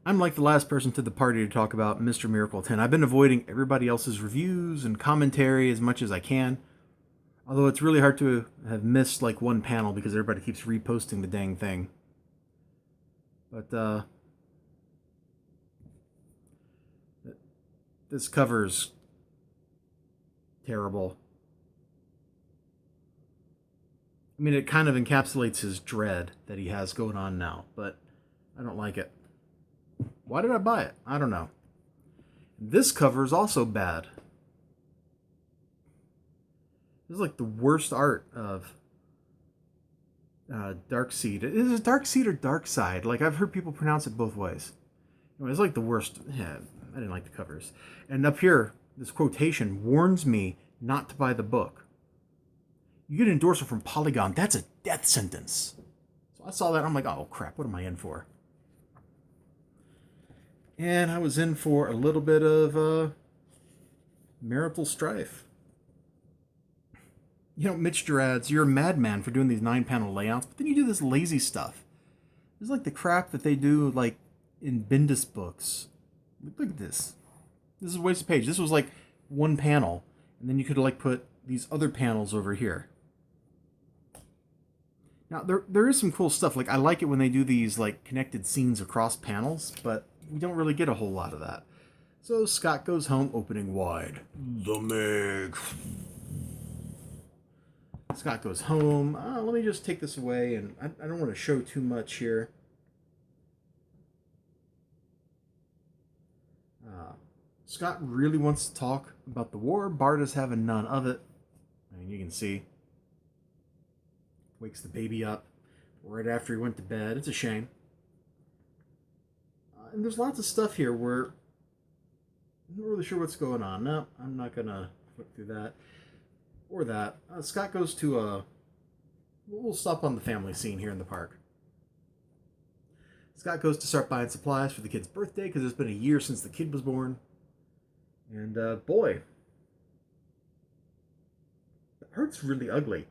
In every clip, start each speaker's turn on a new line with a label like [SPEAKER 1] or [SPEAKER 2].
[SPEAKER 1] I'm like the last person to the party to talk about Mr. Miracle 10. I've been avoiding everybody else's reviews and commentary as much as I can. Although it's really hard to have missed like one panel because everybody keeps reposting the dang thing. But this cover's terrible. I mean, it kind of encapsulates his dread that he has going on now, but I don't like it. Why did I buy it? I don't know. This cover is also bad. This is like the worst art of Darkseid. Is it Darkseid or Darkside? Like, I've heard people pronounce it both ways. Anyway, it's like the worst. Yeah, I didn't like the covers. And up here, this quotation warns me not to buy the book. You get an endorsement from Polygon. That's a death sentence. So I saw that. I'm like, oh, crap. What am I in for? And I was in for a little bit of marital strife. You know, Mitch Gerads, you're a madman for doing these 9-panel layouts, but then you do this lazy stuff. This is like the crap that they do, like, in Bendis books. Look at this. This is a waste of page. This was like one panel, and then you could like put these other panels over here. Now, there is some cool stuff. Like, I like it when they do these, like, connected scenes across panels, but we don't really get a whole lot of that. So Scott goes home, opening wide. The Meg. Scott goes home. Let me just take this away, and I don't want to show too much here. Scott really wants to talk about the war. Bart is having none of it. I mean, you can see. Wakes the baby up right after he went to bed. It's a shame. And there's lots of stuff here where I'm not really sure what's going on. No, I'm not going to flip through that. Or that. Scott goes to a... We'll stop on the family scene here in the park. Scott goes to start buying supplies for the kid's birthday because it's been a year since the kid was born. And boy, the art's really ugly.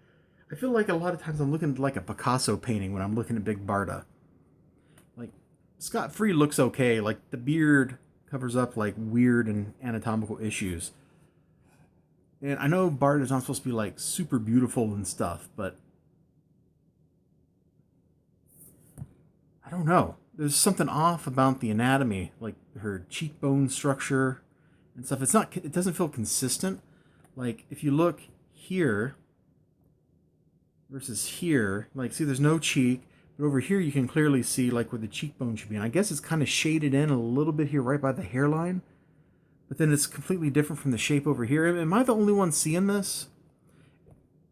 [SPEAKER 1] I feel like a lot of times I'm looking at like a Picasso painting when I'm looking at Big Barda. Like, Scott Free looks okay. Like, the beard covers up like weird and anatomical issues. And I know Bart is not supposed to be like super beautiful and stuff, but I don't know. There's something off about the anatomy, like her cheekbone structure and stuff. It doesn't feel consistent. Like, if you look here versus here, like, see, there's no cheek, but over here you can clearly see like where the cheekbone should be. And I guess it's kind of shaded in a little bit here right by the hairline. But then it's completely different from the shape over here. Am I the only one seeing this?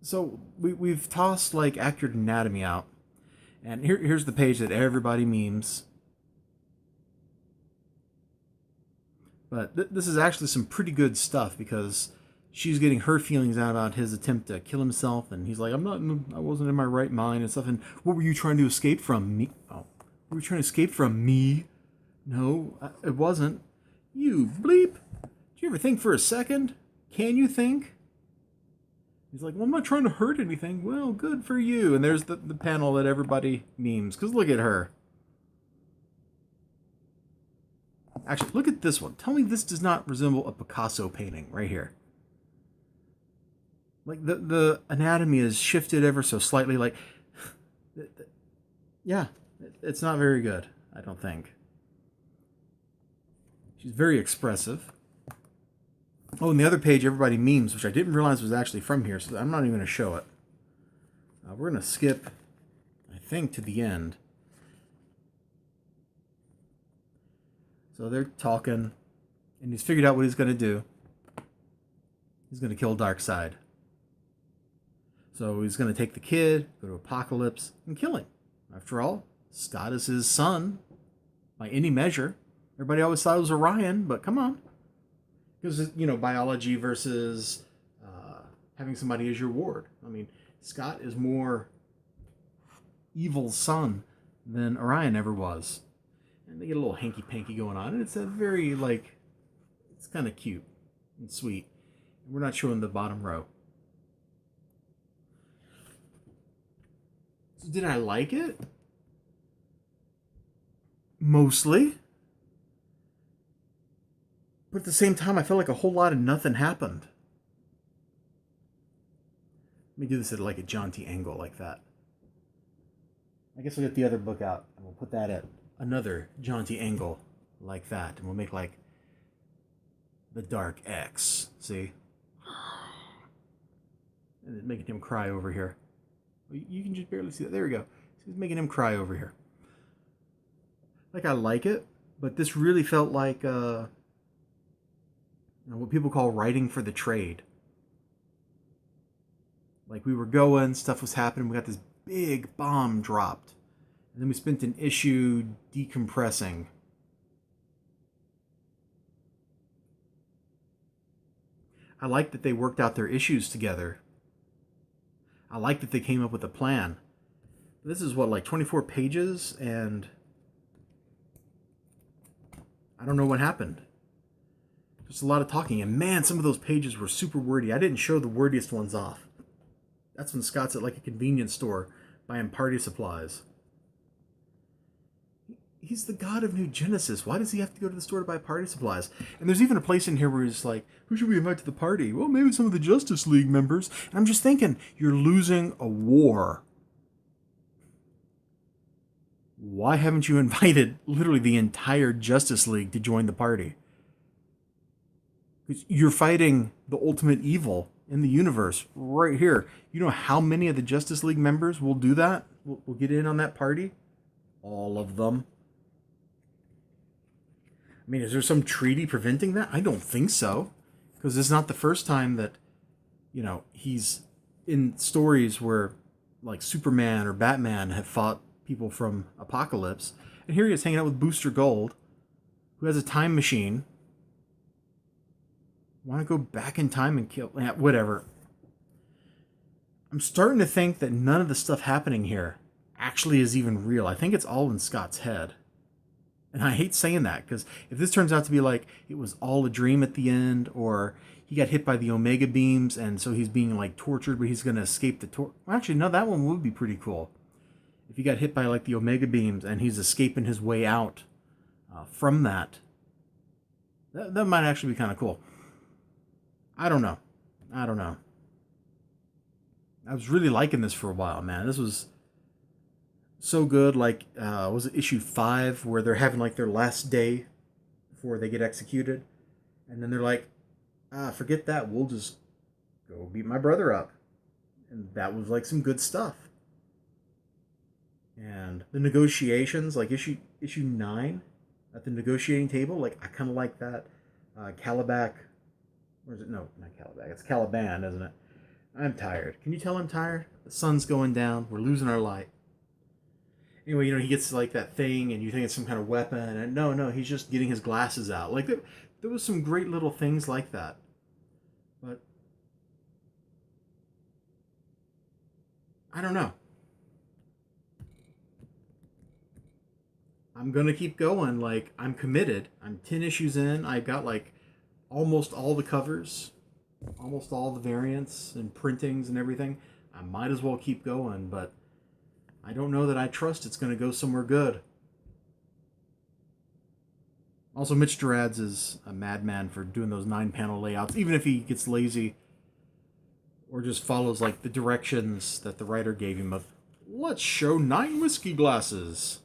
[SPEAKER 1] So we've tossed like accurate anatomy out. And here's the page that everybody memes. But this is actually some pretty good stuff because she's getting her feelings out about his attempt to kill himself. And he's like, I wasn't in my right mind and stuff. And what were you trying to escape from? Me? Oh, were you trying to escape from me? No, it wasn't. You bleep. Do you ever think for a second? Can you think? He's like, well, I'm not trying to hurt anything. Well, good for you. And there's the panel that everybody memes. Because look at her. Actually, look at this one. Tell me this does not resemble a Picasso painting right here. Like, the anatomy is shifted ever so slightly. Like, yeah, it's not very good, I don't think. She's very expressive. Oh, and the other page, everybody memes, which I didn't realize was actually from here, so I'm not even going to show it. We're going to skip, I think, to the end. So they're talking, and he's figured out what he's going to do. He's going to kill Darkseid. So he's going to take the kid, go to Apocalypse, and kill him. After all, Scott is his son, by any measure. Everybody always thought it was Orion, but come on. Because, you know, biology versus having somebody as your ward. I mean, Scott is more evil son than Orion ever was. And they get a little hanky-panky going on. And it's a very, like, it's kind of cute and sweet. We're not showing the bottom row. So did I like it? Mostly. But at the same time, I felt like a whole lot of nothing happened. Let me do this at like a jaunty angle like that. I guess we'll get the other book out and we'll put that at another jaunty angle like that. And we'll make like the dark X. See? And it's making him cry over here. You can just barely see that. There we go. He's making him cry over here. Like, I like it, but this really felt like what people call writing for the trade. Like, we were going, stuff was happening, we got this big bomb dropped. And then we spent an issue decompressing. I like that they worked out their issues together. I like that they came up with a plan. This is what, like 24 pages, and I don't know what happened. Just a lot of talking, and man, some of those pages were super wordy. I didn't show the wordiest ones off. That's when Scott's at like a convenience store buying party supplies. He's the god of New Genesis. Why does he have to go to the store to buy party supplies? And there's even a place in here where he's like, who should we invite to the party? Well, maybe some of the Justice League members. And I'm just thinking, you're losing a war. Why haven't you invited literally the entire Justice League to join the party? Because you're fighting the ultimate evil in the universe right here. You know how many of the Justice League members will do that? Will get in on that party? All of them. I mean, is there some treaty preventing that? I don't think so. Because it's not the first time that, you know, he's in stories where, like, Superman or Batman have fought people from Apocalypse. And here he is hanging out with Booster Gold, who has a time machine. Want to go back in time and kill... whatever. I'm starting to think that none of the stuff happening here actually is even real. I think it's all in Scott's head. And I hate saying that, because if this turns out to be like, it was all a dream at the end, or he got hit by the Omega beams, and so he's being, like, tortured, but he's going to escape the well, actually, no, that one would be pretty cool. If he got hit by, like, the Omega beams, and he's escaping his way out from that. That might actually be kind of cool. I don't know. I was really liking this for a while, man. This was so good. Like, was it issue 5 where they're having like their last day before they get executed, and then they're like, forget that, we'll just go beat my brother up. And that was like some good stuff. And the negotiations, like issue 9 at the negotiating table, like I kind of like that. Calabac, or is it? No, not Calabac, it's Caliban, isn't it? I'm tired. Can you tell I'm tired? The sun's going down, we're losing our light. Anyway, you know, he gets like that thing, and you think it's some kind of weapon, and no, he's just getting his glasses out. Like, there was some great little things like that. But I don't know. I'm going to keep going. Like, I'm committed. I'm 10 issues in. I've got, like, almost all the covers, almost all the variants and printings and everything. I might as well keep going, but I don't know that I trust it's going to go somewhere good. Also, Mitch Gerads is a madman for doing those 9-panel layouts, even if he gets lazy or just follows, like, the directions that the writer gave him of, let's show 9 whiskey glasses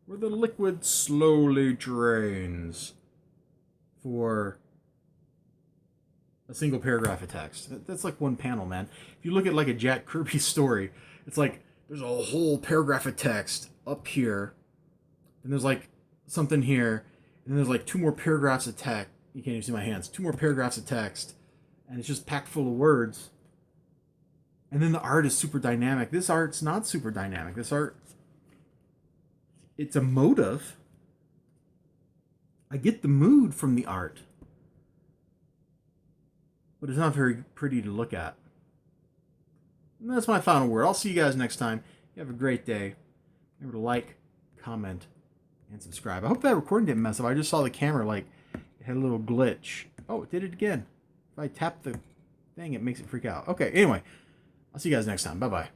[SPEAKER 1] where the liquid slowly drains for a single paragraph of text. That's like one panel, man. If you look at like a Jack Kirby story, it's like there's a whole paragraph of text up here, and there's like something here, and then there's like 2 more paragraphs of text. You can't even see my hands. 2 more paragraphs of text, and it's just packed full of words. And then the art is super dynamic. This art's not super dynamic. This art, it's emotive. I get the mood from the art, but it's not very pretty to look at. And that's my final word. I'll see you guys next time. You have a great day. Remember to like, comment, and subscribe. I hope that recording didn't mess up. I just saw the camera, like, it had a little glitch. Oh, it did it again. If I tap the thing, it makes it freak out. Okay, anyway, I'll see you guys next time. Bye-bye.